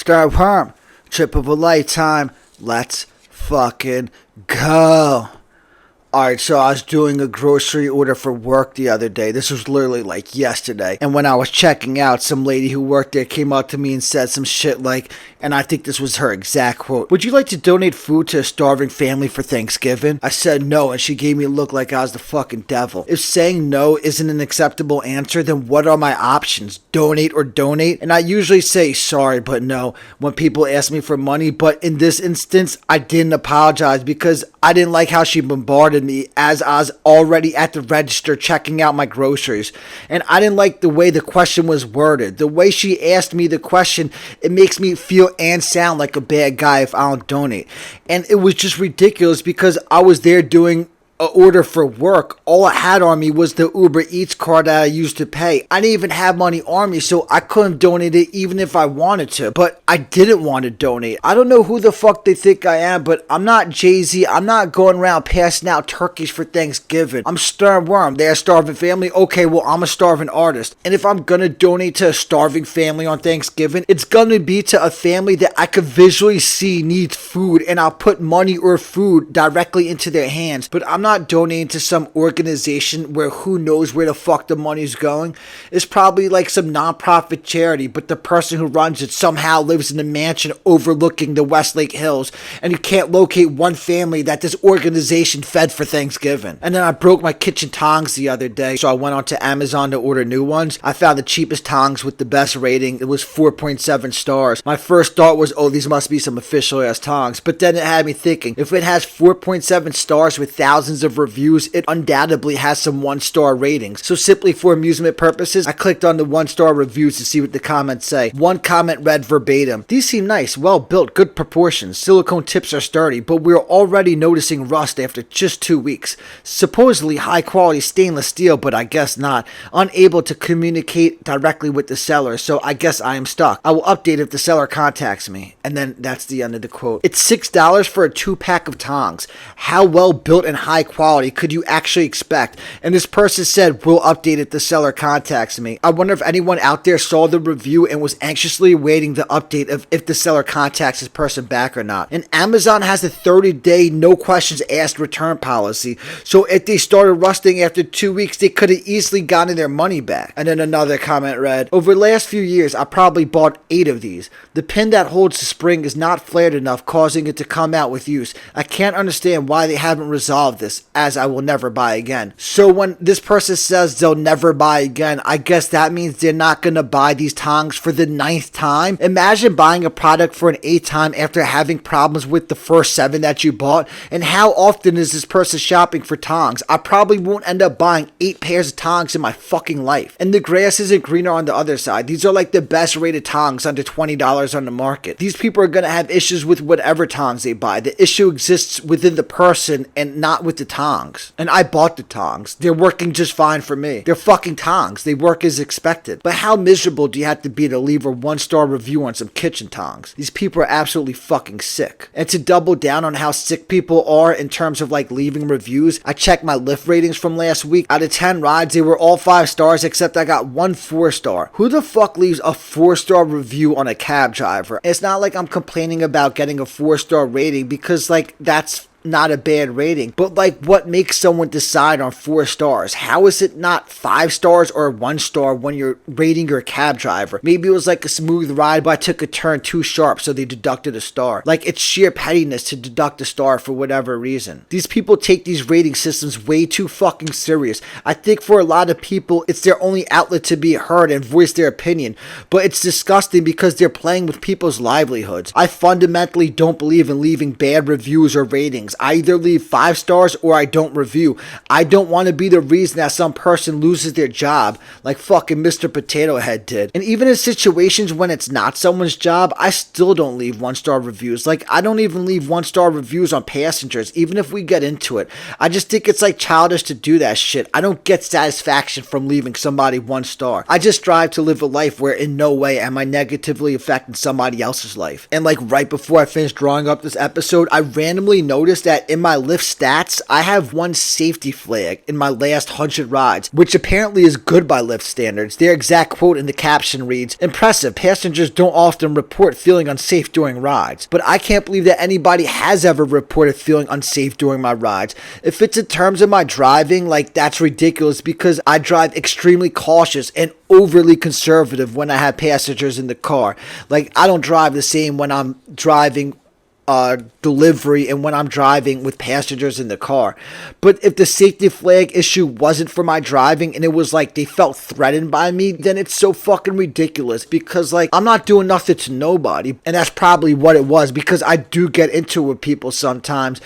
Star Worm, trip of a lifetime. Let's fucking go. Alright, so I was doing a grocery order for work the other day. This was literally like yesterday. And when I was checking out, some lady who worked there came up to me and said some shit like, and I think this was her exact quote, "Would you like to donate food to a starving family for Thanksgiving?" I said no, and she gave me a look like I was the fucking devil. If saying no isn't an acceptable answer, then what are my options? Donate or donate? And I usually say sorry, but no, when people ask me for money. But in this instance, I didn't apologize because I didn't like how she bombarded me as I was already at the register checking out my groceries. And I didn't like the way the question was worded. The way she asked me the question, it makes me feel and sound like a bad guy if I don't donate. And it was just ridiculous because I was there doing an order for work. All I had on me was the Uber Eats card that I used to pay. I didn't even have money on me, so I couldn't donate it even if I wanted to. But I didn't want to donate. I don't know who the fuck they think I am, but I'm not Jay-Z. I'm not going around passing out turkeys for Thanksgiving. I'm Stern Worm. They're a starving family. Okay, well, I'm a starving artist. And if I'm gonna donate to a starving family on Thanksgiving, it's gonna be to a family that I could visually see needs food, and I'll put money or food directly into their hands. But I'm not donating to some organization where who knows where the fuck the money's going. It's probably like some non-profit charity, but the person who runs it somehow lives in a mansion overlooking the Westlake Hills, and you can't locate one family that this organization fed for Thanksgiving. And then I broke my kitchen tongs the other day, so I went onto Amazon to order new ones. I found the cheapest tongs with the best rating. It was 4.7 stars. My first thought was, oh, these must be some official ass tongs, but then it had me thinking, if it has 4.7 stars with thousands of reviews, it undoubtedly has some 1-star ratings. So simply for amusement purposes, I clicked on the 1-star reviews to see what the comments say. One comment read verbatim, "These seem nice, well built, good proportions. Silicone tips are sturdy, but we're already noticing rust after just 2 weeks. Supposedly high quality stainless steel, but I guess not. Unable to communicate directly with the seller, so I guess I am stuck. I will update if the seller contacts me." And then that's the end of the quote. It's $6 for a 2-pack of tongs. How well built and high quality could you actually expect? And this person said, "We'll update if the seller contacts me." I wonder if anyone out there saw the review and was anxiously awaiting the update of if the seller contacts this person back or not. And Amazon has a 30-day no questions asked return policy, so if they started rusting after 2 weeks, they could have easily gotten their money back. And then another comment read, "Over the last few years, I probably bought 8 of these. The pin that holds the spring is not flared enough, causing it to come out with use. I can't understand why they haven't resolved this, as I will never buy again." So when this person says they'll never buy again, I guess that means they're not going to buy these tongs for the 9th time. Imagine buying a product for an 8th time after having problems with the first 7 that you bought. And how often is this person shopping for tongs? I probably won't end up buying 8 pairs of tongs in my fucking life. And the grass isn't greener on the other side. These are like the best rated tongs under $20 on the market. These people are going to have issues with whatever tongs they buy. The issue exists within the person and not with the tongs. And I bought the tongs. They're working just fine for me. They're fucking tongs. They work as expected. But how miserable do you have to be to leave a 1-star review on some kitchen tongs? These people are absolutely fucking sick. And to double down on how sick people are in terms of like leaving reviews, I checked my Lyft ratings from last week. Out of 10 rides, they were all 5 stars except I got 1 4-star. Who the fuck leaves a 4-star review on a cab driver? It's not like I'm complaining about getting a 4-star rating because like that's not a bad rating, but like what makes someone decide on 4 stars? How is it not 5 stars or 1 star when you're rating your cab driver? Maybe it was like a smooth ride, but I took a turn too sharp, so they deducted a star. Like it's sheer pettiness to deduct a star for whatever reason. These people take these rating systems way too fucking serious. I think for a lot of people, it's their only outlet to be heard and voice their opinion, but it's disgusting because they're playing with people's livelihoods. I fundamentally don't believe in leaving bad reviews or ratings. I either leave 5 stars or I don't review. I don't want to be the reason that some person loses their job like fucking Mr. Potato Head did. And even in situations when it's not someone's job, I still don't leave 1-star reviews. Like I don't even leave 1-star reviews on passengers, even if we get into it. I just think it's like childish to do that shit. I don't get satisfaction from leaving somebody 1 star. I just strive to live a life where in no way am I negatively affecting somebody else's life. And like right before I finished drawing up this episode, I randomly noticed noticed that in my Lyft stats, I have one safety flag in my last 100 rides, which apparently is good by Lyft standards. Their exact quote in the caption reads, "Impressive, passengers don't often report feeling unsafe during rides." But I can't believe that anybody has ever reported feeling unsafe during my rides. If it's in terms of my driving, like, that's ridiculous because I drive extremely cautious and overly conservative when I have passengers in the car. Like, I don't drive the same when I'm driving delivery and when I'm driving with passengers in the car. But if the safety flag issue wasn't for my driving and it was like they felt threatened by me, then it's so fucking ridiculous because, like, I'm not doing nothing to nobody. And that's probably what it was, because I do get into it with people sometimes.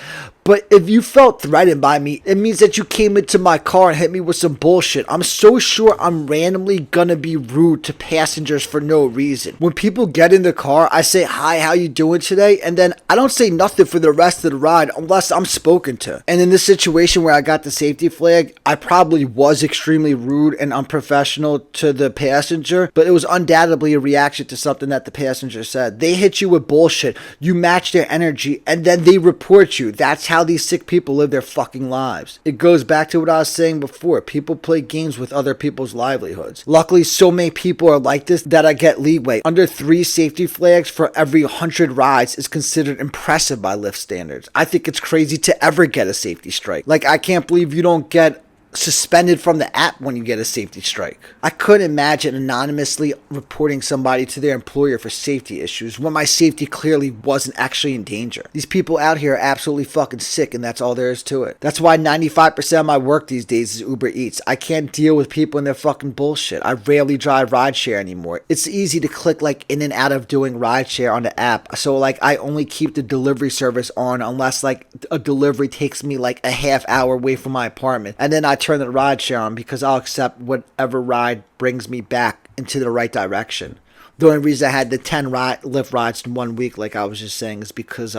But if you felt threatened by me, it means that you came into my car and hit me with some bullshit. I'm so sure I'm randomly gonna be rude to passengers for no reason. When people get in the car, I say, "Hi, how you doing today?" And then I don't say nothing for the rest of the ride unless I'm spoken to. And in this situation where I got the safety flag, I probably was extremely rude and unprofessional to the passenger, but it was undoubtedly a reaction to something that the passenger said. They hit you with bullshit, you match their energy, and then they report you. That's how these sick people live their fucking lives. It goes back to what I was saying before. People play games with other people's livelihoods. Luckily, so many people are like this that I get leeway. Under 3 safety flags for every 100 rides is considered impressive by Lyft standards. I think it's crazy to ever get a safety strike. Like, I can't believe you don't get suspended from the app when you get a safety strike. I couldn't imagine anonymously reporting somebody to their employer for safety issues when my safety clearly wasn't actually in danger. These people out here are absolutely fucking sick, and that's all there is to it. That's why 95% of my work these days is Uber Eats. I can't deal with people and their fucking bullshit. I rarely drive rideshare anymore. It's easy to click like in and out of doing rideshare on the app, so like I only keep the delivery service on unless like a delivery takes me like a half hour away from my apartment, and then I turn the ride share on because I'll accept whatever ride brings me back into the right direction. The only reason I had the 10 Lyft rides in 1 week, like I was just saying, is because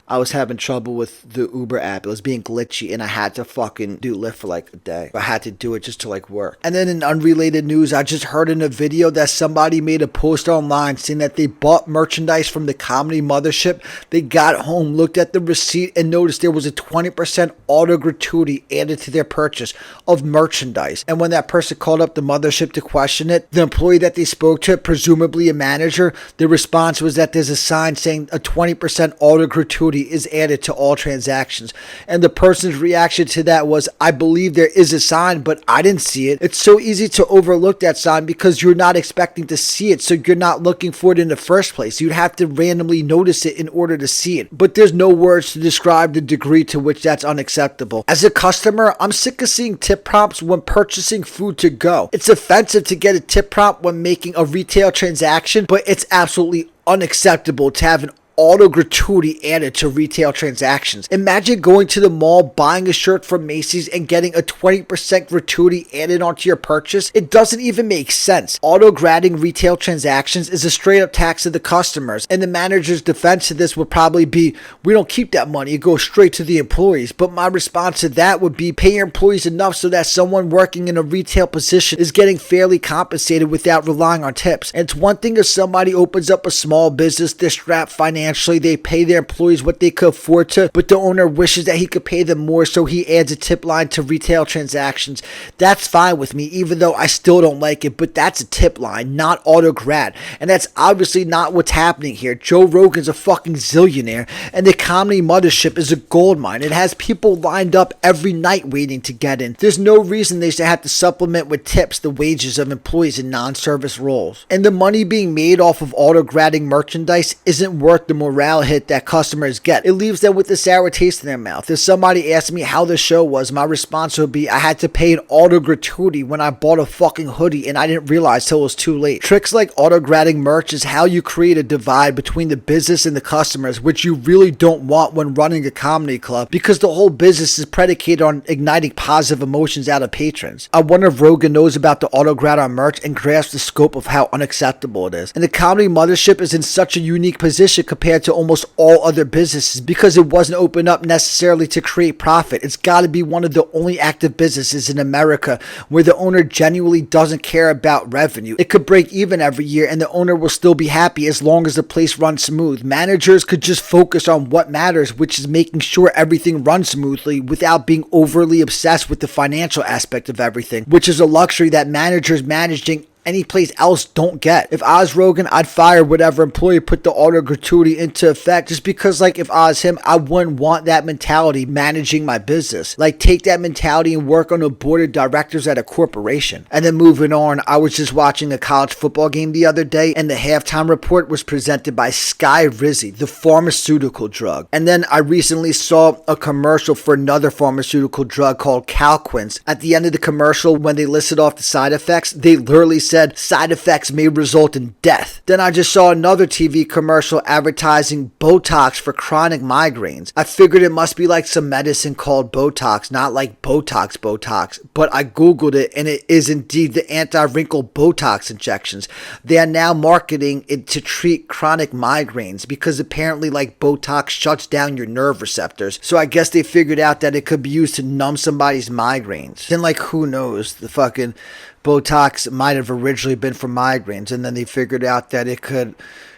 I was having trouble with the Uber app. It was being glitchy and I had to fucking do Lyft for like a day. I had to do it just to like work. And then in unrelated news, I just heard in a video that somebody made a post online saying that they bought merchandise from the Comedy Mothership. They got home, looked at the receipt, and noticed there was a 20% auto gratuity added to their purchase of merchandise. And when that person called up the mothership to question it, the employee that they spoke to, presumably a manager, the response was that there's a sign saying a 20% auto gratuity is added to all transactions. And the person's reaction to that was, "I believe there is a sign, but I didn't see it." It's so easy to overlook that sign because you're not expecting to see it, so you're not looking for it in the first place. You'd have to randomly notice it in order to see it. But there's no words to describe the degree to which that's unacceptable. As a customer, I'm sick of seeing tip prompts when purchasing food to go. It's offensive to get a tip prompt when making a retail transaction, but it's absolutely unacceptable to have an auto gratuity added to retail transactions. Imagine going to the mall, buying a shirt from Macy's, and getting a 20% gratuity added onto your purchase. It doesn't even make sense. Auto-grading retail transactions is a straight-up tax to the customers, and the manager's defense to this would probably be, "We don't keep that money, it goes straight to the employees." But my response to that would be, pay your employees enough so that someone working in a retail position is getting fairly compensated without relying on tips. And it's one thing if somebody opens up a small business, they're strapped financially, they pay their employees what they could afford to, but the owner wishes that he could pay them more, so he adds a tip line to retail transactions. That's fine with me, even though I still don't like it, but that's a tip line, not auto-grad. And that's obviously not what's happening here. Joe Rogan's a fucking zillionaire, and the Comedy Mothership is a goldmine. It has people lined up every night waiting to get in. There's no reason they should have to supplement with tips the wages of employees in non-service roles. And the money being made off of auto-gradding merchandise isn't worth the morale hit that customers get. It leaves them with a sour taste in their mouth. If somebody asked me how the show was, my response would be, I had to pay an auto gratuity when I bought a fucking hoodie and I didn't realize till it was too late. Tricks like auto-gradding merch is how you create a divide between the business and the customers, which you really don't want when running a comedy club, because the whole business is predicated on igniting positive emotions out of patrons. I wonder if Rogan knows about the auto-grad on merch and grasps the scope of how unacceptable it is. And the Comedy Mothership is in such a unique position compared compared to almost all other businesses because it wasn't opened up necessarily to create profit. It's got to be one of the only active businesses in America where the owner genuinely doesn't care about revenue. It could break even every year and the owner will still be happy as long as the place runs smooth. Managers could just focus on what matters, which is making sure everything runs smoothly without being overly obsessed with the financial aspect of everything, which is a luxury that managers managing any place else don't get. If I was Rogan, I'd fire whatever employee put the auto gratuity into effect, just because like if I was him, I wouldn't want that mentality managing my business. Like take that mentality and work on a board of directors at a corporation. And then moving on, I was just watching a college football game the other day and the halftime report was presented by Skyrizi, the pharmaceutical drug. And then I recently saw a commercial for another pharmaceutical drug called Calquence. At the end of the commercial, when they listed off the side effects, they literally said side effects may result in death. Then I just saw another TV commercial advertising Botox for chronic migraines. I figured it must be like some medicine called Botox, not like Botox, but I googled it and it is indeed the anti-wrinkle Botox injections. They are now marketing it to treat chronic migraines because apparently like Botox shuts down your nerve receptors. So I guess they figured out that it could be used to numb somebody's migraines. Then like who knows, the fucking Botox might have originally been for migraines and then they figured out that it could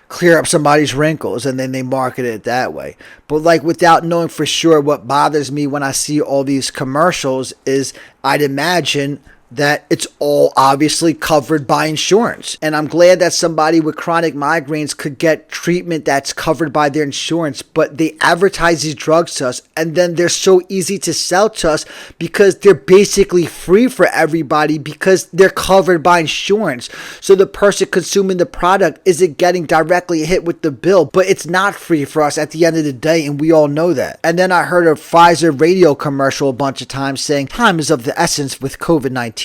clear up somebody's wrinkles and then they market it that way. But like without knowing for sure, what bothers me when I see all these commercials is I'd imagine that it's all obviously covered by insurance. And I'm glad that somebody with chronic migraines could get treatment that's covered by their insurance, but they advertise these drugs to us and then they're so easy to sell to us because they're basically free for everybody because they're covered by insurance. So the person consuming the product isn't getting directly hit with the bill, but it's not free for us at the end of the day, and we all know that. And then I heard a Pfizer radio commercial a bunch of times saying time is of the essence with COVID-19.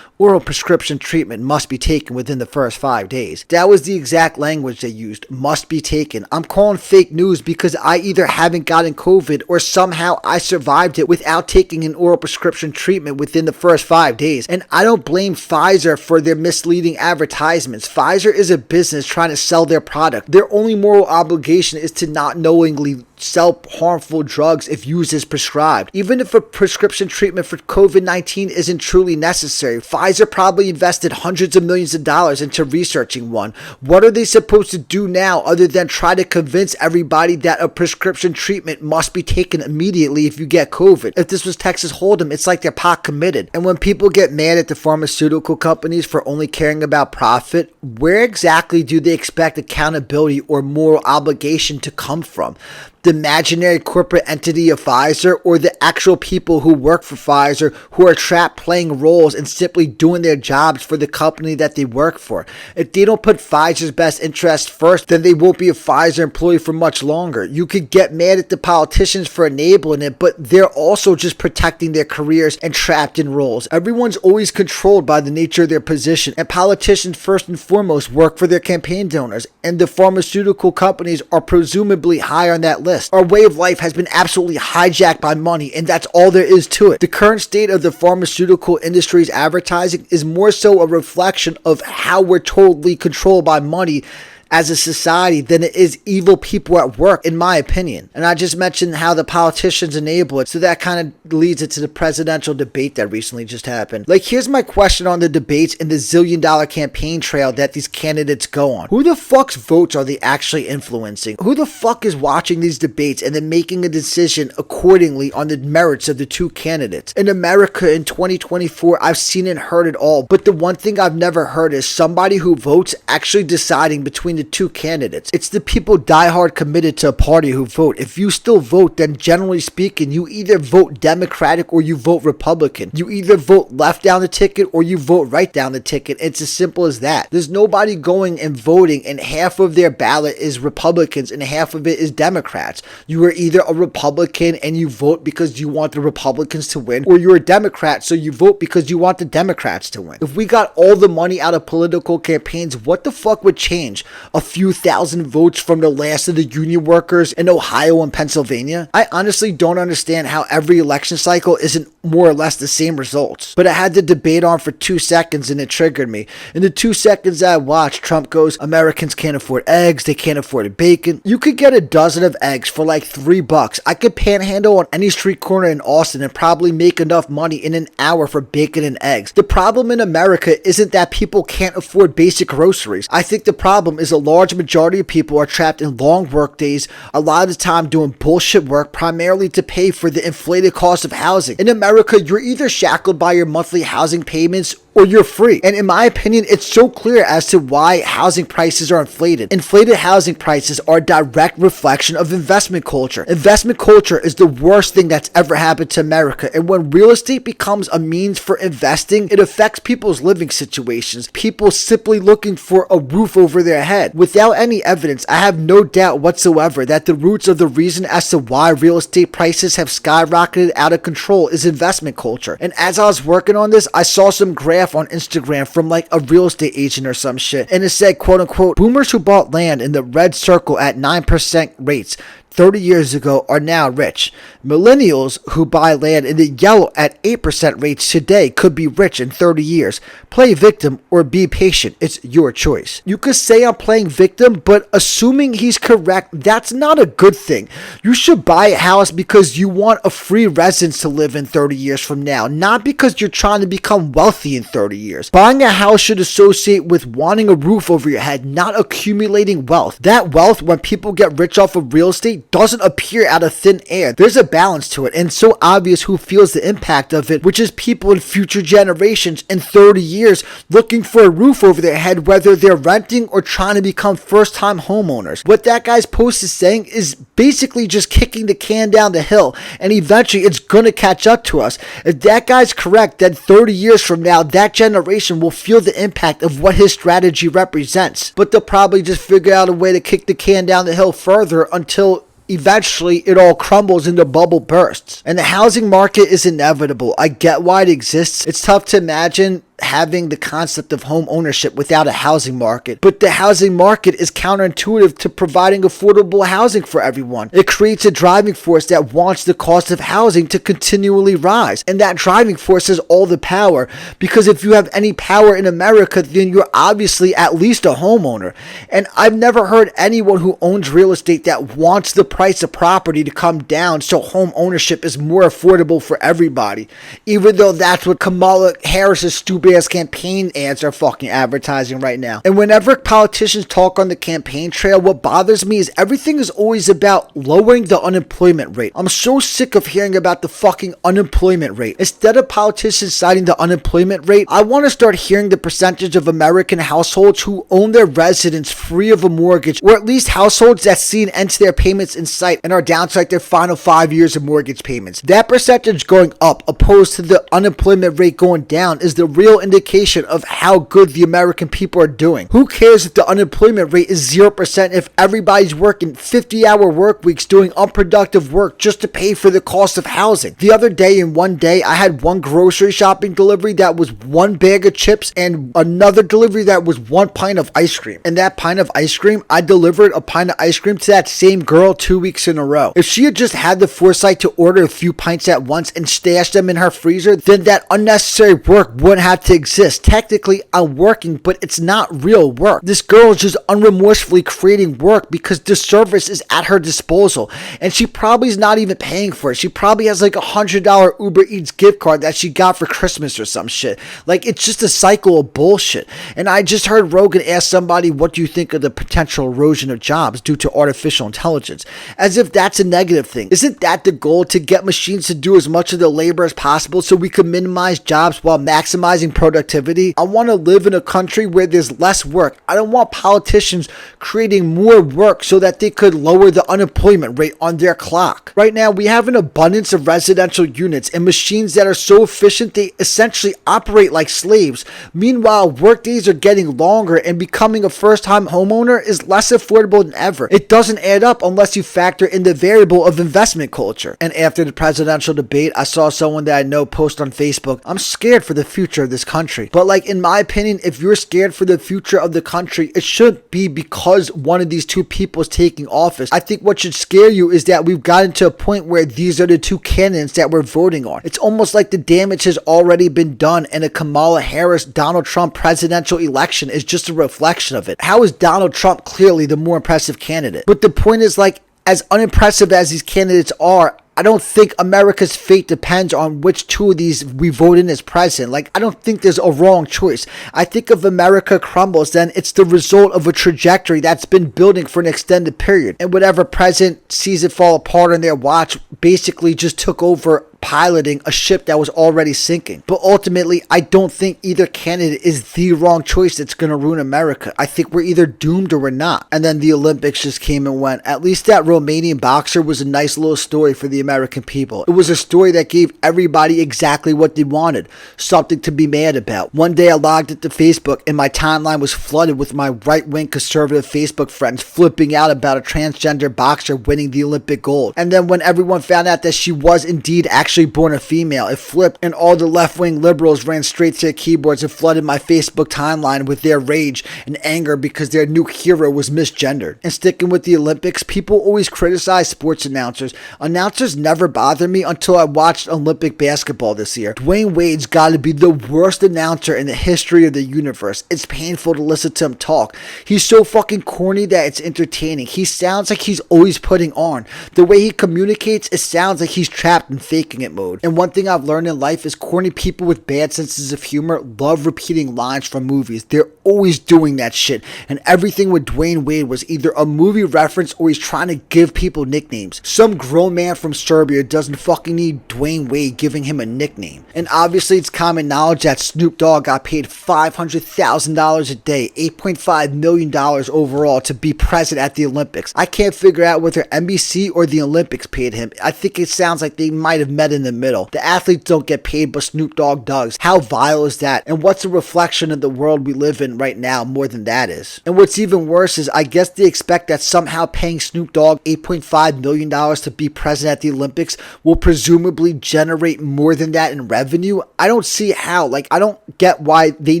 Oral prescription treatment must be taken within the first 5 days. That was the exact language they used, must be taken. I'm calling fake news because I either haven't gotten COVID or somehow I survived it without taking an oral prescription treatment within the first 5 days. And I don't blame Pfizer for their misleading advertisements. Pfizer is a business trying to sell their product. Their only moral obligation is to not knowingly sell harmful drugs if used as prescribed. Even if a prescription treatment for COVID-19 isn't truly necessary, Pfizer probably invested hundreds of millions of dollars into researching one. What are they supposed to do now other than try to convince everybody that a prescription treatment must be taken immediately if you get COVID? If this was Texas Hold'em, it's like they're pot committed. And when people get mad at the pharmaceutical companies for only caring about profit, where exactly do they expect accountability or moral obligation to come from? The imaginary corporate entity of Pfizer or the actual people who work for Pfizer who are trapped playing roles and simply doing their jobs for the company that they work for? If they don't put Pfizer's best interest first, then they won't be a Pfizer employee for much longer. You could get mad at the politicians for enabling it, but they're also just protecting their careers and trapped in roles. Everyone's always controlled by the nature of their position, and politicians first and foremost work for their campaign donors, and the pharmaceutical companies are presumably high on that list. Our way of life has been absolutely hijacked by money, and that's all there is to it. The current state of the pharmaceutical industry's advertising is more so a reflection of how we're totally controlled by money as a society than it is evil people at work, in my opinion. And I just mentioned how the politicians enable it, so that kind of leads it to the presidential debate that recently just happened. Like, here's my question on the debates and the zillion-dollar campaign trail that these candidates go on. Who the fuck's votes are they actually influencing? Who the fuck is watching these debates and then making a decision accordingly on the merits of the two candidates? In America in 2024, I've seen and heard it all, but the one thing I've never heard is somebody who votes actually deciding between the two candidates. It's the people diehard committed to a party who vote. If you still vote, then generally speaking, you either vote Democratic or you vote Republican. You either vote left down the ticket or you vote right down the ticket. It's as simple as that. There's nobody going and voting and half of their ballot is Republicans and half of it is Democrats. You are either a Republican and you vote because you want the Republicans to win, or you're a Democrat so you vote because you want the Democrats to win. If we got all the money out of political campaigns, what the fuck would change? a few thousand votes from the last of the union workers in Ohio and Pennsylvania? I honestly don't understand how every election cycle isn't more or less the same results. But I had the debate on for 2 seconds and it triggered me. In the 2 seconds I watched, Trump goes, Americans can't afford eggs, they can't afford bacon. You could get a dozen of eggs for like $3. I could panhandle on any street corner in Austin and probably make enough money in an hour for bacon and eggs. The problem in America isn't that people can't afford basic groceries. I think the problem is a large majority of people are trapped in long work days, a lot of the time doing bullshit work primarily to pay for the inflated cost of housing. In America, you're either shackled by your monthly housing payments or you're free. And in my opinion, it's so clear as to why housing prices are inflated. Inflated housing prices are a direct reflection of investment culture. Investment culture is the worst thing that's ever happened to America. And when real estate becomes a means for investing, it affects people's living situations. People simply looking for a roof over their head. Without any evidence, I have no doubt whatsoever that the roots of the reason as to why real estate prices have skyrocketed out of control is investment culture. And as I was working on this, I saw some graph on Instagram from like a real estate agent or some shit, and it said, quote unquote, boomers who bought land in the red circle at 9% rates 30 years ago are now rich. Millennials who buy land in the yellow at 8% rates today could be rich in 30 years. Play victim or be patient. It's your choice. You could say I'm playing victim, but assuming he's correct, that's not a good thing. You should buy a house because you want a free residence to live in 30 years from now, not because you're trying to become wealthy in 30 years. Buying a house should associate with wanting a roof over your head, not accumulating wealth. That wealth, when people get rich off of real estate, doesn't appear out of thin air. There's a balance to it, and so obvious who feels the impact of it, which is people in future generations in 30 years looking for a roof over their head, whether they're renting or trying to become first-time homeowners. What that guy's post is saying is basically just kicking the can down the hill, and eventually it's gonna catch up to us. If that guy's correct, then 30 years from now, that generation will feel the impact of what his strategy represents. But they'll probably just figure out a way to kick the can down the hill further until eventually it all crumbles and the bubble bursts. And the housing market is inevitable. I get why it exists. It's tough to imagine having the concept of home ownership without a housing market, but the housing market is counterintuitive to providing affordable housing for everyone. It creates a driving force that wants the cost of housing to continually rise, and that driving force has all the power, because if you have any power in America, then you're obviously at least a homeowner. And I've never heard anyone who owns real estate that wants the price of property to come down so home ownership is more affordable for everybody, even though that's what Kamala Harris's stupid ass campaign ads are fucking advertising right now. And whenever politicians talk on the campaign trail, what bothers me is everything is always about lowering the unemployment rate. I'm so sick of hearing about the fucking unemployment rate. Instead of politicians citing the unemployment rate, I want to start hearing the percentage of American households who own their residence free of a mortgage, or at least households that see an end to their payments in sight and are down to like their final 5 years of mortgage payments. That percentage going up opposed to the unemployment rate going down is the real indication of how good the American people are doing. Who cares if the unemployment rate is 0% if everybody's working 50-hour work weeks doing unproductive work just to pay for the cost of housing? The other day, in one day, I had one grocery shopping delivery that was one bag of chips and another delivery that was one pint of ice cream. And that pint of ice cream, I delivered a pint of ice cream to that same girl 2 weeks in a row. If she had just had the foresight to order a few pints at once and stash them in her freezer, then that unnecessary work wouldn't have to exist. Technically, I'm working, but it's not real work. This girl is just unremorsefully creating work because the service is at her disposal, and she probably is not even paying for it. She probably has like $100 Uber Eats gift card that she got for Christmas or some shit. Like, it's just a cycle of bullshit. And I just heard Rogan ask somebody, what do you think of the potential erosion of jobs due to artificial intelligence? As if that's a negative thing. Isn't that the goal, to get machines to do as much of the labor as possible so we can minimize jobs while maximizing productivity? I want to live in a country where there's less work. I don't want politicians creating more work so that they could lower the unemployment rate on their clock. Right now, we have an abundance of residential units and machines that are so efficient they essentially operate like slaves. Meanwhile, workdays are getting longer and becoming a first-time homeowner is less affordable than ever. It doesn't add up unless you factor in the variable of investment culture. And after the presidential debate, I saw someone that I know post on Facebook, I'm scared for the future of this country. But like, in my opinion, if you're scared for the future of the country, it shouldn't be because one of these two people is taking office. I think what should scare you is that we've gotten to a point where these are the two candidates that we're voting on. It's almost like the damage has already been done, and a Kamala Harris Donald Trump presidential election is just a reflection of it. How is Donald Trump clearly the more impressive candidate? But the point is, like, as unimpressive as these candidates are, I don't think America's fate depends on which two of these we vote in as president. Like, I don't think there's a wrong choice. I think if America crumbles, then it's the result of a trajectory that's been building for an extended period. And whatever president sees it fall apart on their watch basically just took over piloting a ship that was already sinking. But ultimately, I don't think either candidate is the wrong choice that's going to ruin America. I think we're either doomed or we're not. And then the Olympics just came and went. At least that Romanian boxer was a nice little story for the American people. It was a story that gave everybody exactly what they wanted, something to be mad about. One day I logged into Facebook and my timeline was flooded with my right-wing conservative Facebook friends flipping out about a transgender boxer winning the Olympic gold. And then when everyone found out that she was indeed actually born a female, it flipped and all the left-wing liberals ran straight to their keyboards and flooded my Facebook timeline with their rage and anger because their new hero was misgendered. And sticking with the Olympics, people always criticize sports announcers. Announcers never bothered me until I watched Olympic basketball this year. Dwayne Wade's got to be the worst announcer in the history of the universe. It's painful to listen to him talk. He's so fucking corny that it's entertaining. He sounds like he's always putting on. The way he communicates, it sounds like he's trapped in faking it mode. And one thing I've learned in life is corny people with bad senses of humor love repeating lines from movies. They're always doing that shit. And everything with Dwayne Wade was either a movie reference or he's trying to give people nicknames. Some grown man from Serbia doesn't fucking need Dwayne Wade giving him a nickname. And obviously it's common knowledge that Snoop Dogg got paid $500,000 a day, $8.5 million overall to be present at the Olympics. I can't figure out whether NBC or the Olympics paid him. I think it sounds like they might have met in the middle. The athletes don't get paid, but Snoop Dogg does. How vile is that? And what's a reflection of the world we live in right now more than that is? And what's even worse is I guess they expect that somehow paying Snoop Dogg $8.5 million to be present at the Olympics will presumably generate more than that in revenue. I don't see how. Like, I don't get why they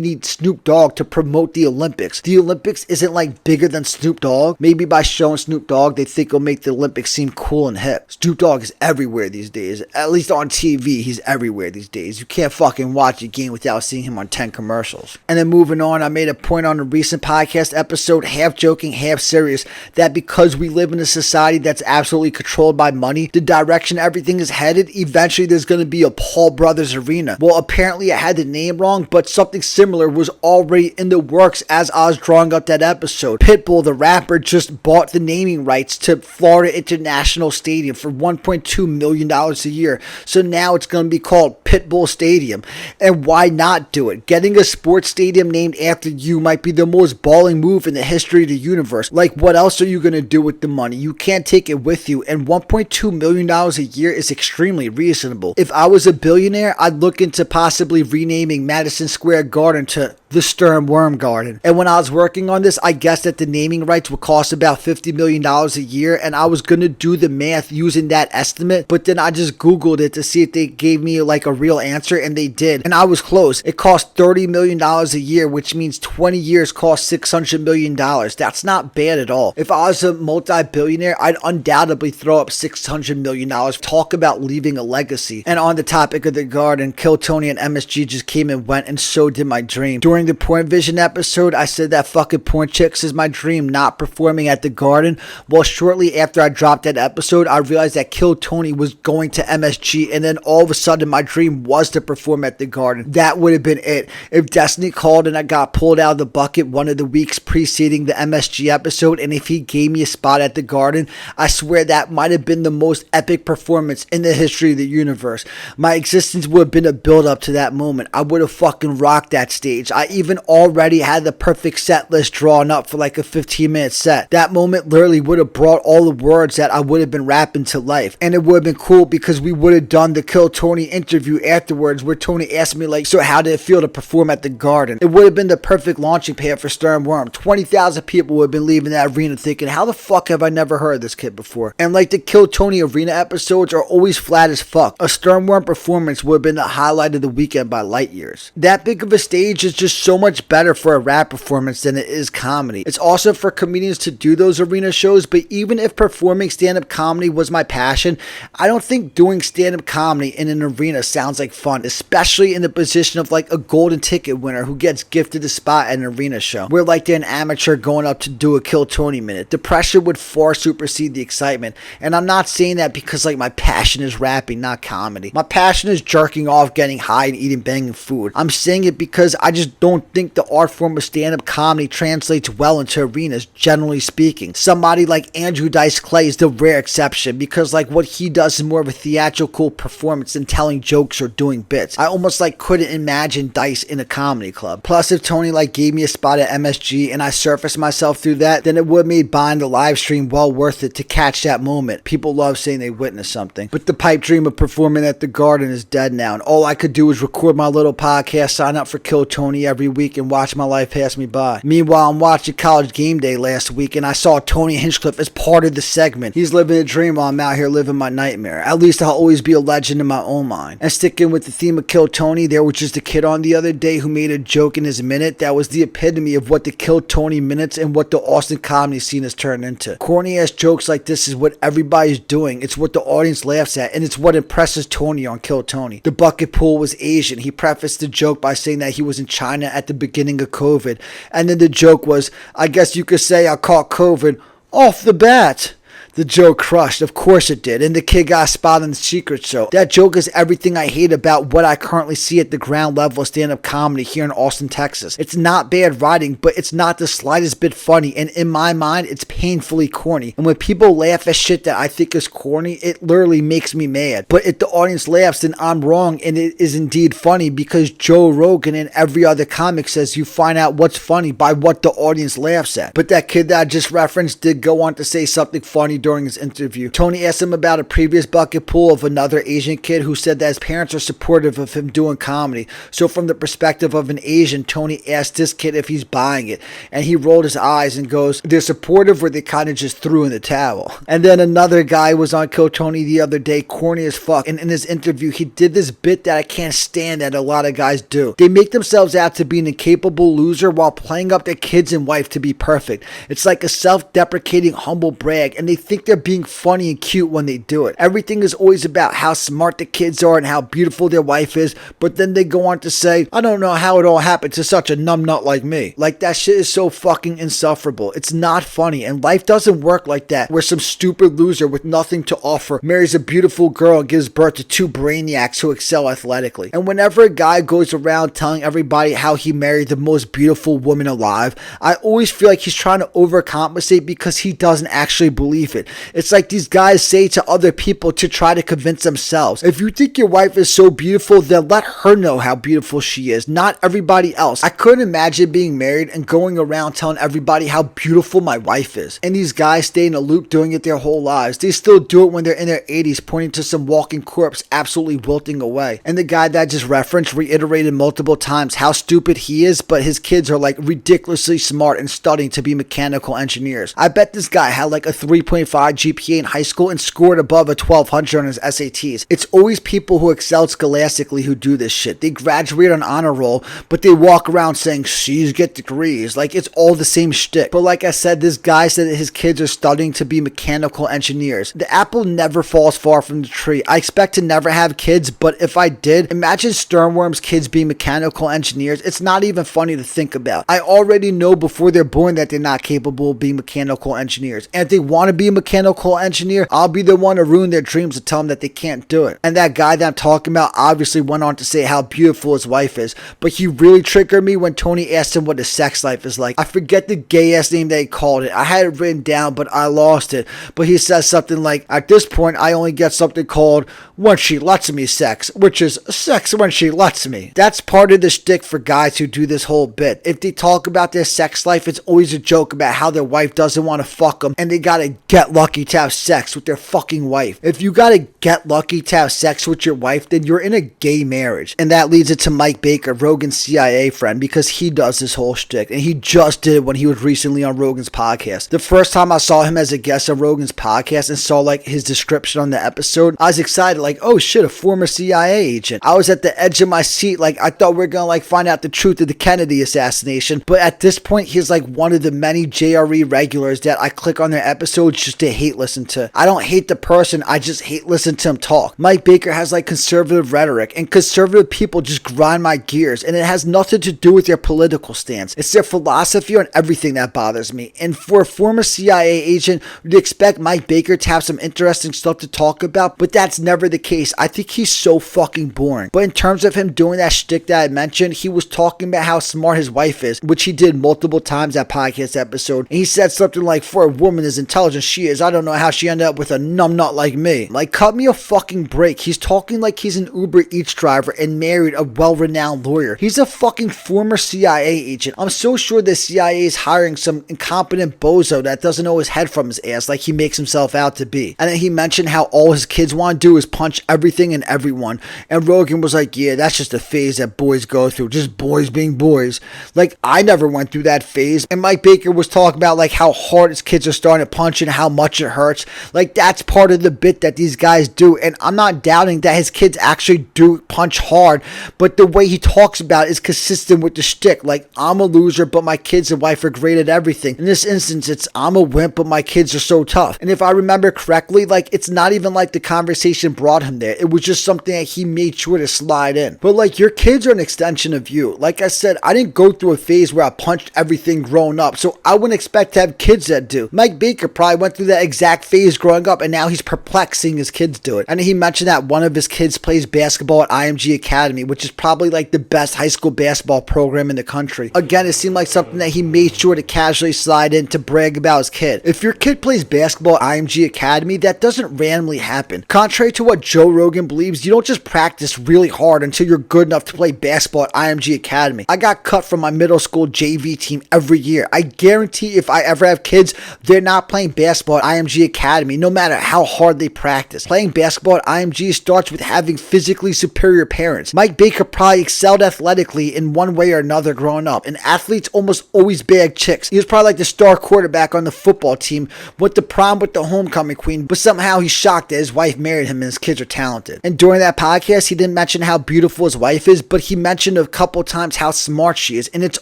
need Snoop Dogg to promote the Olympics. The Olympics isn't like bigger than Snoop Dogg. Maybe by showing Snoop Dogg, they think it'll make the Olympics seem cool and hip. Snoop Dogg is everywhere these days. At least on TV, he's everywhere these days. You can't fucking watch a game without seeing him on 10 commercials. And then moving on, I made a point on a recent podcast episode, half joking, half serious, that because we live in a society that's absolutely controlled by money, the direction everything is headed, eventually there's going to be a Paul Brothers arena. Well, apparently I had the name wrong, but something similar was already in the works as I was drawing up that episode. Pitbull, the rapper, just bought the naming rights to Florida International Stadium for $1.2 million a year. So now it's going to be called Pitbull Stadium. And why not do it? Getting a sports stadium named after you might be the most balling move in the history of the universe. Like, what else are you going to do with the money? You can't take it with you. And $1.2 million a year is extremely reasonable. If I was a billionaire, I'd look into possibly renaming Madison Square Garden to the Sturm Worm Garden. And when I was working on this, I guessed that the naming rights would cost about $50 million a year, and I was going to do the math using that estimate, but then I just Googled it to see if they gave me like a real answer, and they did. And I was close. It cost $30 million a year, which means 20 years cost $600 million. That's not bad at all. If I was a multi-billionaire, I'd undoubtedly throw up $600 million. Talk about leaving a legacy. And on the topic of the Garden, Kill Tony and MSG just came and went, and so did my dream. During the Porn Vision episode, I said that fucking Porn Chicks is my dream, not performing at the Garden. Well, shortly after I dropped that episode, I realized that Kill Tony was going to MSG, and then all of a sudden my dream was to perform at the Garden. That would have been it. If Destiny called and I got pulled out of the bucket one of the weeks preceding the MSG episode, and if he gave me a spot at the Garden, I swear that might have been the most epic performance in the history of the universe. My existence would have been a build up to that moment. I would have fucking rocked that stage. I I even already had the perfect set list drawn up for like a 15-minute set. That moment literally would have brought all the words that I would have been rapping to life. And it would have been cool because we would have done the Kill Tony interview afterwards where Tony asked me like, so how did it feel to perform at the Garden? It would have been the perfect launching pad for Stern Worm. 20,000 people would have been leaving that arena thinking, how the fuck have I never heard of this kid before? And like the Kill Tony arena episodes are always flat as fuck. A Stern Worm performance would have been the highlight of the weekend by light years. That big of a stage is just so much better for a rap performance than it is comedy. It's also for comedians to do those arena shows, but even if performing stand-up comedy was my passion, I don't think doing stand-up comedy in an arena sounds like fun, especially in the position of like a golden ticket winner who gets gifted a spot at an arena show, where like they're an amateur going up to do a Kill Tony minute. The pressure would far supersede the excitement, and I'm not saying that because like my passion is rapping, not comedy. My passion is jerking off, getting high, and eating banging food. I'm saying it because I just don't think the art form of stand-up comedy translates well into arenas, generally speaking. Somebody like Andrew Dice Clay is the rare exception because like what he does is more of a theatrical performance than telling jokes or doing bits. I almost like couldn't imagine Dice in a comedy club. Plus, if Tony like gave me a spot at MSG and I surfaced myself through that, then it would have made buying the live stream well worth it to catch that moment. People love saying they witnessed something. But the pipe dream of performing at the Garden is dead now, and all I could do was record my little podcast, sign up for Kill Tony every week, and watch my life pass me by. Meanwhile, I'm watching College Game Day last week, and I saw Tony Hinchcliffe as part of the segment. He's living a dream while I'm out here living my nightmare. At least I'll always be a legend in my own mind. And sticking with the theme of Kill Tony, there was just a kid on the other day who made a joke in his minute that was the epitome of what the Kill Tony minutes and what the Austin comedy scene has turned into. Corny ass jokes like this is what everybody's doing. It's what the audience laughs at, and it's what impresses Tony on Kill Tony. The bucket pool was Asian. He prefaced the joke by saying that he was in China at the beginning of COVID, and then the joke was, I guess you could say I caught COVID off the bat. The joke crushed. Of course it did. And the kid got a spot on The Secret Show. That joke is everything I hate about what I currently see at the ground level of stand-up comedy here in Austin, Texas. It's not bad writing, but it's not the slightest bit funny. And in my mind, it's painfully corny. And when people laugh at shit that I think is corny, it literally makes me mad. But if the audience laughs, then I'm wrong and it is indeed funny, because Joe Rogan and every other comic says you find out what's funny by what the audience laughs at. But that kid that I just referenced did go on to say something funny during his interview. Tony asked him about a previous bucket pool of another Asian kid who said that his parents are supportive of him doing comedy. So from the perspective of an Asian, Tony asked this kid if he's buying it, and he rolled his eyes and goes, they're supportive or they kind of just threw in the towel. And then another guy was on Kill Tony the other day, corny as fuck, and in his interview he did this bit that I can't stand that a lot of guys do. They make themselves out to be an incapable loser while playing up their kids and wife to be perfect. It's like a self-deprecating humble brag, and they think they're being funny and cute when they do it. Everything is always about how smart the kids are and how beautiful their wife is, but then they go on to say, I don't know how it all happened to such a numbnut like me. Like, that shit is so fucking insufferable. It's not funny, and life doesn't work like that, where some stupid loser with nothing to offer marries a beautiful girl and gives birth to two brainiacs who excel athletically. And whenever a guy goes around telling everybody how he married the most beautiful woman alive, I always feel like he's trying to overcompensate because he doesn't actually believe it. It's like these guys say to other people to try to convince themselves. If you think your wife is so beautiful, then let her know how beautiful she is, not everybody else. I couldn't imagine being married and going around telling everybody how beautiful my wife is. And these guys stay in a loop doing it their whole lives. They still do it when they're in their 80s, pointing to some walking corpse absolutely wilting away. And the guy that I just referenced reiterated multiple times how stupid he is, but his kids are like ridiculously smart and studying to be mechanical engineers. I bet this guy had like a 3.5 GPA in high school and scored above a 1200 on his SATs. It's always people who excel scholastically who do this shit. They graduate on honor roll, but they walk around saying C's get degrees. Like, it's all the same shtick. But like I said, this guy said that his kids are studying to be mechanical engineers. The apple never falls far from the tree. I expect to never have kids, but if I did, imagine Stern Worm's kids being mechanical engineers. It's not even funny to think about. I already know before they're born that they're not capable of being mechanical engineers. And if they want to be a mechanical engineer, I'll be the one to ruin their dreams and tell them that they can't do it. And that guy that I'm talking about obviously went on to say how beautiful his wife is, but he really triggered me when Tony asked him what his sex life is like. I forget the gay ass name that he called it. I had it written down, but I lost it. But he says something like, at this point, I only get something called when she lets me sex, which is sex when she lets me. That's part of the shtick for guys who do this whole bit. If they talk about their sex life, it's always a joke about how their wife doesn't want to fuck them and they gotta get lucky to have sex with their fucking wife. If you gotta get lucky to have sex with your wife, then you're in a gay marriage. And that leads it to Mike Baker, Rogan's CIA friend, because he does this whole shtick, and he just did it when he was recently on Rogan's podcast. The first time I saw him as a guest on Rogan's podcast and saw like his description on the episode, I was excited, like, oh shit, a former CIA agent. I was at the edge of my seat, like I thought we were gonna like find out the truth of the Kennedy assassination, but at this point he's like one of the many JRE regulars that I click on their episodes just to hate listen to. I don't hate the person, I just hate listen to him talk. Mike Baker has like conservative rhetoric, and conservative people just grind my gears, and it has nothing to do with their political stance. It's their philosophy on everything that bothers me. And for a former CIA agent, you'd expect Mike Baker to have some interesting stuff to talk about, but that's never the case. I think he's so fucking boring. But in terms of him doing that shtick that I mentioned, he was talking about how smart his wife is, which he did multiple times that podcast episode, and he said something like, for a woman as intelligent as she is, I don't know how she ended up with a numbnut like me. Like, cut me a fucking break. He's talking like he's an Uber Eats driver and married a well-renowned lawyer. He's a fucking former CIA agent. I'm so sure the CIA is hiring some incompetent bozo that doesn't know his head from his ass like he makes himself out to be. And then he mentioned how all his kids want to do is punch everything and everyone. And Rogan was like, yeah, that's just a phase that boys go through. Just boys being boys. Like, I never went through that phase. And Mike Baker was talking about like how hard his kids are starting to punch and how much it hurts. Like, that's part of the bit that these guys do. And I'm not doubting that his kids actually do punch hard, but the way he talks about it is consistent with the shtick. Like, I'm a loser, but my kids and wife are great at everything. In this instance, it's I'm a wimp, but my kids are so tough. And if I remember correctly, like, it's not even like the conversation brought him there. It was just something that he made sure to slide in. But like, your kids are an extension of you. Like I said, I didn't go through a phase where I punched everything growing up, so I wouldn't expect to have kids that do. Mike Baker probably went through that exact phase growing up, and now he's perplexed seeing his kids do it. And he mentioned that one of his kids plays basketball at IMG Academy, which is probably like the best high school basketball program in the country. Again, it seemed like something that he made sure to casually slide in to brag about his kid. If your kid plays basketball at IMG Academy, that doesn't randomly happen. Contrary to what Joe Rogan believes, you don't just practice really hard until you're good enough to play basketball at IMG Academy. I got cut from my middle school JV team every year. I guarantee if I ever have kids, they're not playing basketball at IMG Academy, no matter how hard they practice. Playing basketball at IMG starts with having physically superior parents. Mike Baker probably excelled athletically in one way or another growing up, and athletes almost always bag chicks. He was probably like the star quarterback on the football team, went to prom with the homecoming queen, but somehow he's shocked that his wife married him and his kids are talented. And during that podcast, he didn't mention how beautiful his wife is, but he mentioned a couple times how smart she is, and it's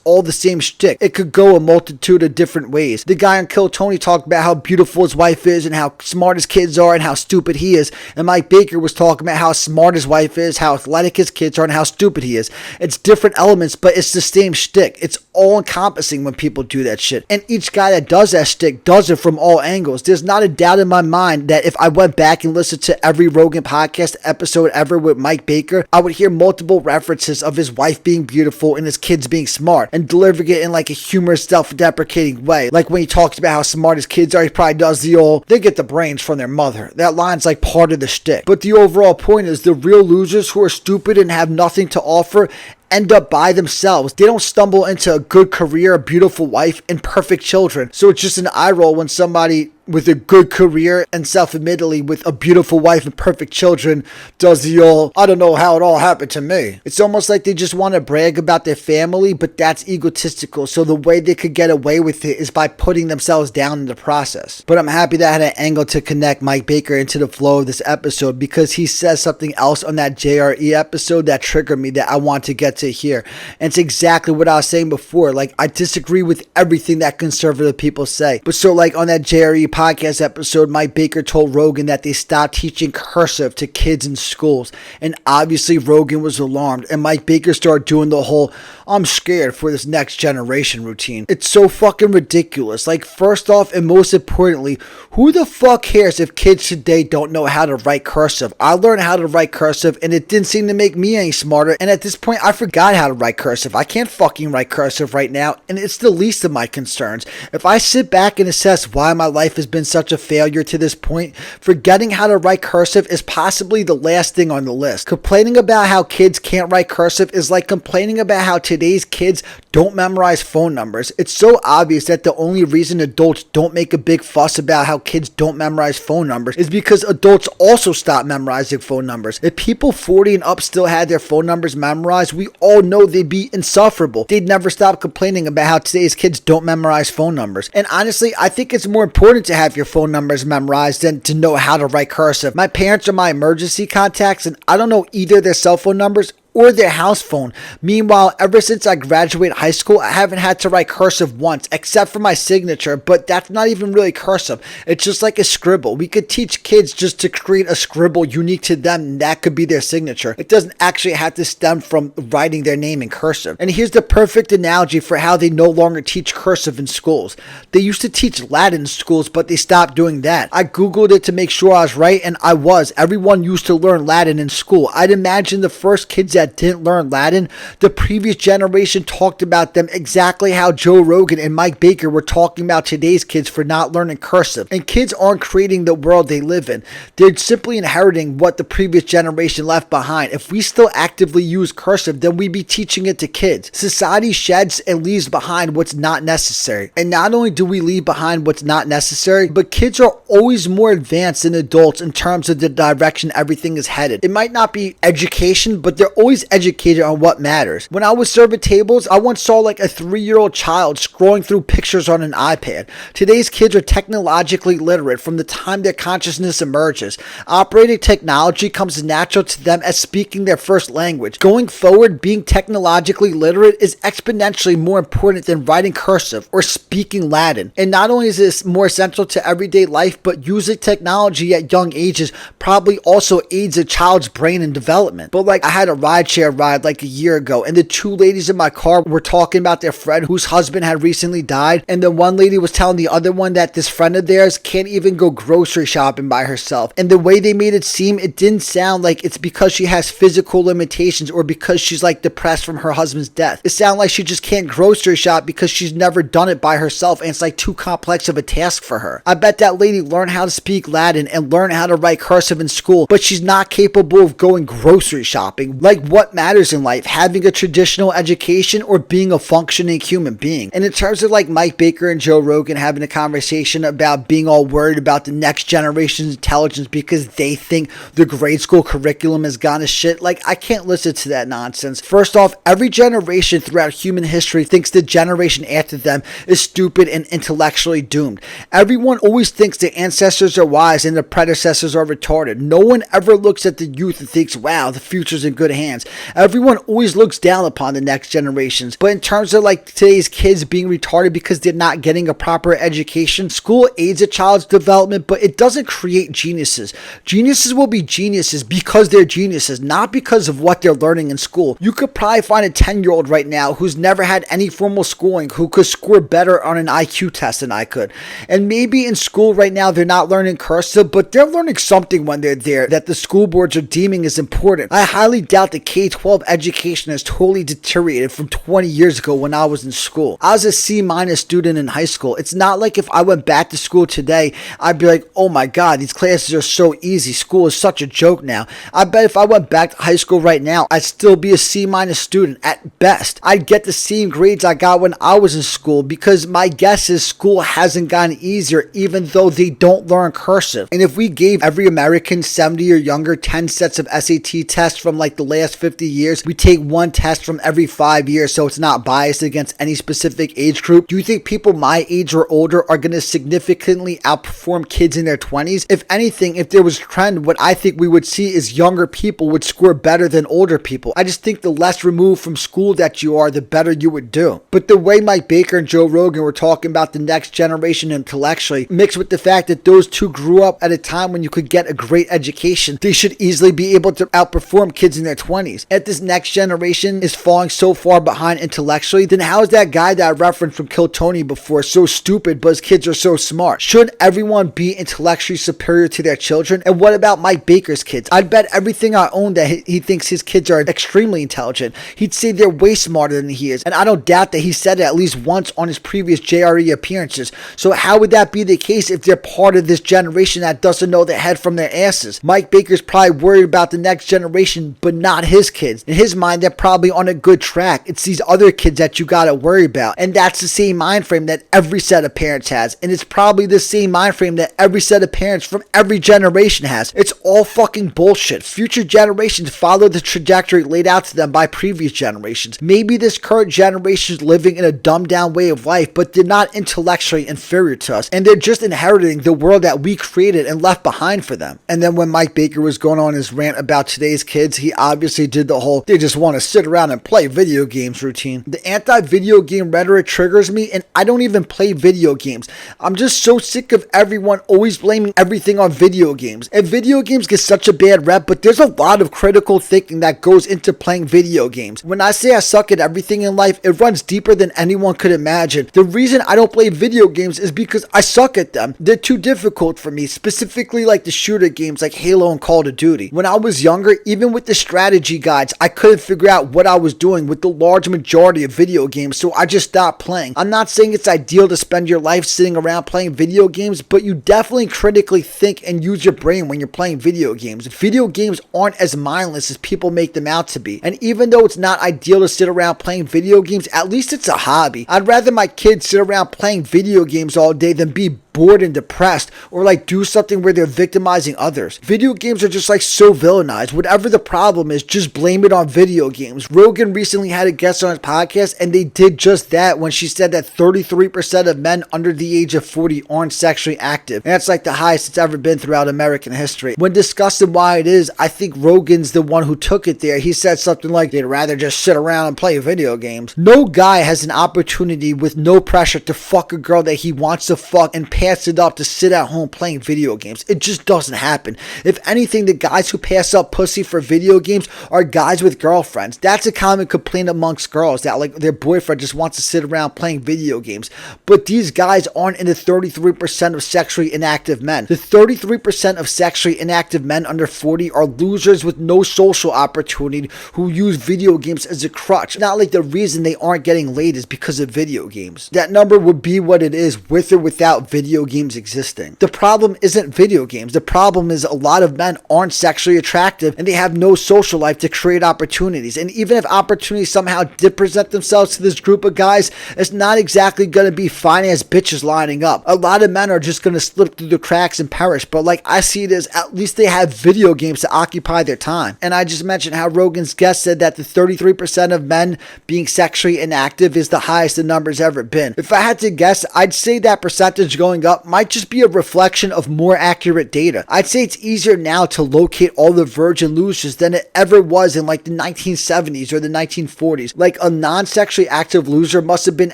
all the same shtick. It could go a multitude of different ways. The guy on Kill Tony talked about how beautiful his wife is and how smart his kids are and how stupid he is, and Mike Baker was talking about how smart his wife is, how athletic his kids are, and how stupid he is. It's different elements, but it's the same shtick. It's all encompassing when people do that shit, and each guy that does that shtick does it from all angles. There's not a doubt in my mind that if I went back and listened to every Rogan podcast episode ever with Mike Baker, I would hear multiple references of his wife being beautiful and his kids being smart, and delivering it in like a humorous, self-deprecating way. Like when he talks about how smart his kids are, he probably does the old, they get the brains from their mother. That line's like part of the shtick. But the overall point is the real losers who are stupid and have nothing to offer end up by themselves. They don't stumble into a good career, a beautiful wife, and perfect children. So it's just an eye roll when somebody with a good career and self-admittedly with a beautiful wife and perfect children does the old, I don't know how it all happened to me. It's almost like they just want to brag about their family, but that's egotistical. So the way they could get away with it is by putting themselves down in the process. But I'm happy that I had an angle to connect Mike Baker into the flow of this episode, because he says something else on that JRE episode that triggered me that I want to get to hear. And it's exactly what I was saying before. Like, I disagree with everything that conservative people say. But so, like, on that JRE podcast episode, Mike Baker told Rogan that they stopped teaching cursive to kids in schools. And obviously, Rogan was alarmed. And Mike Baker started doing the whole, I'm scared for this next generation routine. It's so fucking ridiculous. Like, first off, and most importantly, who the fuck cares if kids today don't know how to write cursive? I learned how to write cursive, and it didn't seem to make me any smarter. And at this point, I forgot how to write cursive. I can't fucking write cursive right now, and it's the least of my concerns. If I sit back and assess why my life has been such a failure to this point, forgetting how to write cursive is possibly the last thing on the list. Complaining about how kids can't write cursive is like complaining about how today's kids don't memorize phone numbers. It's so obvious that the only reason adults don't make a big fuss about how kids don't memorize phone numbers is because adults also stop memorizing phone numbers. If people 40 and up still had their phone numbers memorized, we all know they'd be insufferable. They'd never stop complaining about how today's kids don't memorize phone numbers. And honestly, I think it's more important to have your phone numbers memorized than to know how to write cursive. My parents are my emergency contacts, and I don't know either their cell phone numbers or their house phone. Meanwhile, ever since I graduated high school, I haven't had to write cursive once, except for my signature, but that's not even really cursive. It's just like a scribble. We could teach kids just to create a scribble unique to them, and that could be their signature. It doesn't actually have to stem from writing their name in cursive. And here's the perfect analogy for how they no longer teach cursive in schools. They used to teach Latin in schools, but they stopped doing that. I Googled it to make sure I was right, and I was. Everyone used to learn Latin in school. I'd imagine the first kids that didn't learn Latin, the previous generation talked about them exactly how Joe Rogan and Mike Baker were talking about today's kids for not learning cursive. And kids aren't creating the world they live in. They're simply inheriting what the previous generation left behind. If we still actively use cursive, then we'd be teaching it to kids. Society sheds and leaves behind what's not necessary. And not only do we leave behind what's not necessary, but kids are always more advanced than adults in terms of the direction everything is headed. It might not be education, but they're always educated on what matters. When I was serving tables, I once saw like a 3-year-old child scrolling through pictures on an iPad. Today's kids are technologically literate from the time their consciousness emerges. Operating technology comes as natural to them as speaking their first language. Going forward, being technologically literate is exponentially more important than writing cursive or speaking Latin. And not only is this more essential to everyday life, but using technology at young ages probably also aids a child's brain and development. But like, I had a rideshare ride like a year ago, and the two ladies in my car were talking about their friend whose husband had recently died, and the one lady was telling the other one that this friend of theirs can't even go grocery shopping by herself. And the way they made it seem, it didn't sound like it's because she has physical limitations or because she's like depressed from her husband's death. It sounded like she just can't grocery shop because she's never done it by herself, and it's like too complex of a task for her. I bet that lady learned how to speak Latin and learn how to write cursive in school, but she's not capable of going grocery shopping. Like, what matters in life? Having a traditional education or being a functioning human being? And in terms of like Mike Baker and Joe Rogan having a conversation about being all worried about the next generation's intelligence because they think the grade school curriculum has gone to shit, like, I can't listen to that nonsense. First off, every generation throughout human history thinks the generation after them is stupid and intellectually doomed. Everyone always thinks their ancestors are wise and their predecessors are retarded. No one ever looks at the youth and thinks, wow, the future's in good hands. Everyone always looks down upon the next generations. But in terms of like today's kids being retarded because they're not getting a proper education, school aids a child's development, but it doesn't create geniuses. Geniuses will be geniuses because they're geniuses, not because of what they're learning in school. You could probably find a 10-year-old right now who's never had any formal schooling who could score better on an IQ test than I could. And maybe in school right now they're not learning cursive, but they're learning something when they're there that the school boards are deeming as important. I highly doubt the K-12 education has totally deteriorated from 20 years ago when I was in school. I was a C- student in high school. It's not like if I went back to school today, I'd be like, oh my God, these classes are so easy. School is such a joke now. I bet if I went back to high school right now, I'd still be a C- student at best. I'd get the same grades I got when I was in school because my guess is school hasn't gotten easier even though they don't learn cursive. And if we gave every American 70 or younger 10 sets of SAT tests from like the last past 50 years, we take one test from every 5 years so it's not biased against any specific age group. Do you think people my age or older are going to significantly outperform kids in their 20s? If anything, if there was a trend, what I think we would see is younger people would score better than older people. I just think the less removed from school that you are, the better you would do. But the way Mike Baker and Joe Rogan were talking about the next generation intellectually, mixed with the fact that those two grew up at a time when you could get a great education, they should easily be able to outperform kids in their 20s. If this next generation is falling so far behind intellectually, then how is that guy that I referenced from Kill Tony before so stupid but his kids are so smart? Shouldn't everyone be intellectually superior to their children? And what about Mike Baker's kids? I'd bet everything I own that he thinks his kids are extremely intelligent. He'd say they're way smarter than he is, and I don't doubt that he said it at least once on his previous JRE appearances. So how would that be the case if they're part of this generation that doesn't know their head from their asses? Mike Baker's probably worried about the next generation, but not his kids. In his mind, they're probably on a good track. It's these other kids that you gotta worry about. And that's the same mind frame that every set of parents has. And it's probably the same mind frame that every set of parents from every generation has. It's all fucking bullshit. Future generations follow the trajectory laid out to them by previous generations. Maybe this current generation is living in a dumbed down way of life, but they're not intellectually inferior to us. And they're just inheriting the world that we created and left behind for them. And then when Mike Baker was going on his rant about today's kids, he obviously did the whole they just want to sit around and play video games routine. The anti-video game rhetoric triggers me, and I don't even play video games. I'm just so sick of everyone always blaming everything on video games. And video games get such a bad rep, but there's a lot of critical thinking that goes into playing video games. When I say I suck at everything in life, it runs deeper than anyone could imagine. The reason I don't play video games is because I suck at them. They're too difficult for me, specifically like the shooter games like Halo and Call of Duty. When I was younger, even with the strategy guides, I couldn't figure out what I was doing with the large majority of video games, so I just stopped playing. I'm not saying it's ideal to spend your life sitting around playing video games, but you definitely critically think and use your brain when you're playing video games. Video games aren't as mindless as people make them out to be. And even though it's not ideal to sit around playing video games, at least it's a hobby. I'd rather my kids sit around playing video games all day than be bored and depressed, or like do something where they're victimizing others. Video games are just like so villainized. Whatever the problem is, just blame it on video games. Rogan recently had a guest on his podcast, and they did just that when she said that 33% of men under the age of 40 aren't sexually active. And that's like the highest it's ever been throughout American history. When discussing why it is, I think Rogan's the one who took it there. He said something like they'd rather just sit around and play video games. No guy has an opportunity with no pressure to fuck a girl that he wants to fuck and pass it up to sit at home playing video games. It just doesn't happen. If anything, the guys who pass up pussy for video games are guys with girlfriends. That's a common complaint amongst girls, that like their boyfriend just wants to sit around playing video games. But these guys aren't in the 33% of sexually inactive men. The 33% of sexually inactive men under 40 are losers with no social opportunity who use video games as a crutch. Not like the reason they aren't getting laid is because of video games. That number would be what it is with or without video games existing. The problem isn't video games. The problem is a lot of men aren't sexually attractive and they have no social life to create opportunities. And even if opportunities somehow did present themselves to this group of guys, it's not exactly going to be fine ass bitches lining up. A lot of men are just going to slip through the cracks and perish. But like I see it as, at least they have video games to occupy their time. And I just mentioned how Rogan's guest said that the 33% of men being sexually inactive is the highest the number's ever been. If I had to guess, I'd say that percentage going up might just be a reflection of more accurate data. I'd say it's easier now to locate all the virgin losers than it ever was in like the 1970s or the 1940s. Like a non-sexually active loser must have been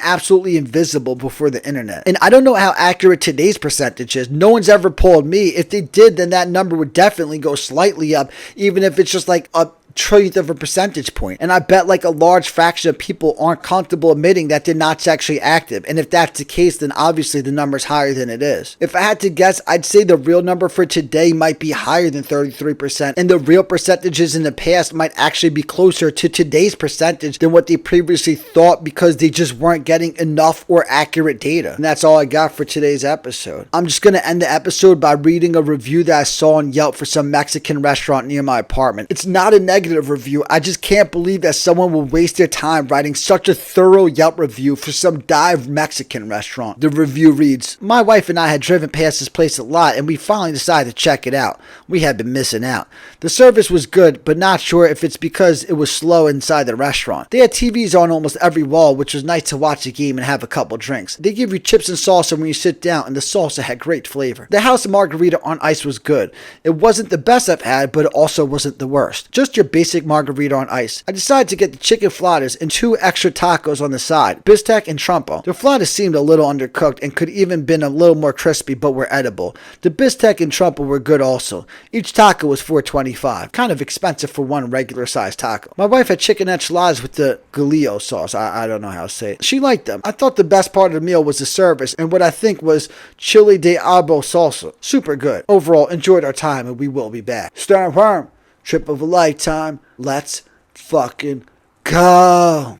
absolutely invisible before the internet. And I don't know how accurate today's percentage is. No one's ever polled me. If they did, then that number would definitely go slightly up, even if it's just like a trillionth of a percentage point. And I bet like a large fraction of people aren't comfortable admitting that they're not sexually active. And if that's the case, then obviously the number's higher than it is. If I had to guess, I'd say the real number for today might be higher than 33%. And the real percentages in the past might actually be closer to today's percentage than what they previously thought, because they just weren't getting enough or accurate data. And that's all I got for today's episode. I'm just going to end the episode by reading a review that I saw on Yelp for some Mexican restaurant near my apartment. It's not a negative review. I just can't believe that someone will waste their time writing such a thorough Yelp review for some dive Mexican restaurant. The review reads, "My wife and I had driven past this place a lot, and we finally decided to check it out. We had been missing out. The service was good, but not sure if it's because it was slow inside the restaurant. They had TVs on almost every wall, which was nice to watch the game and have a couple drinks. They give you chips and salsa when you sit down, and the salsa had great flavor. The house margarita on ice was good. It wasn't the best I've had, but it also wasn't the worst. Just your basic margarita on ice. I decided to get the chicken flautas and 2 extra tacos on the side, bistec and trompo. The flautas seemed a little undercooked and could even been a little more crispy, but were edible. The bistec and trompo were good also. Each taco was $4.25. Kind of expensive for one regular sized taco. My wife had chicken enchiladas with the guillo sauce. I don't know how to say it. She liked them. I thought the best part of the meal was the service and what I think was chili de abo salsa. Super good. Overall, enjoyed our time and we will be back. Star Farm, trip of a lifetime. Let's fucking go.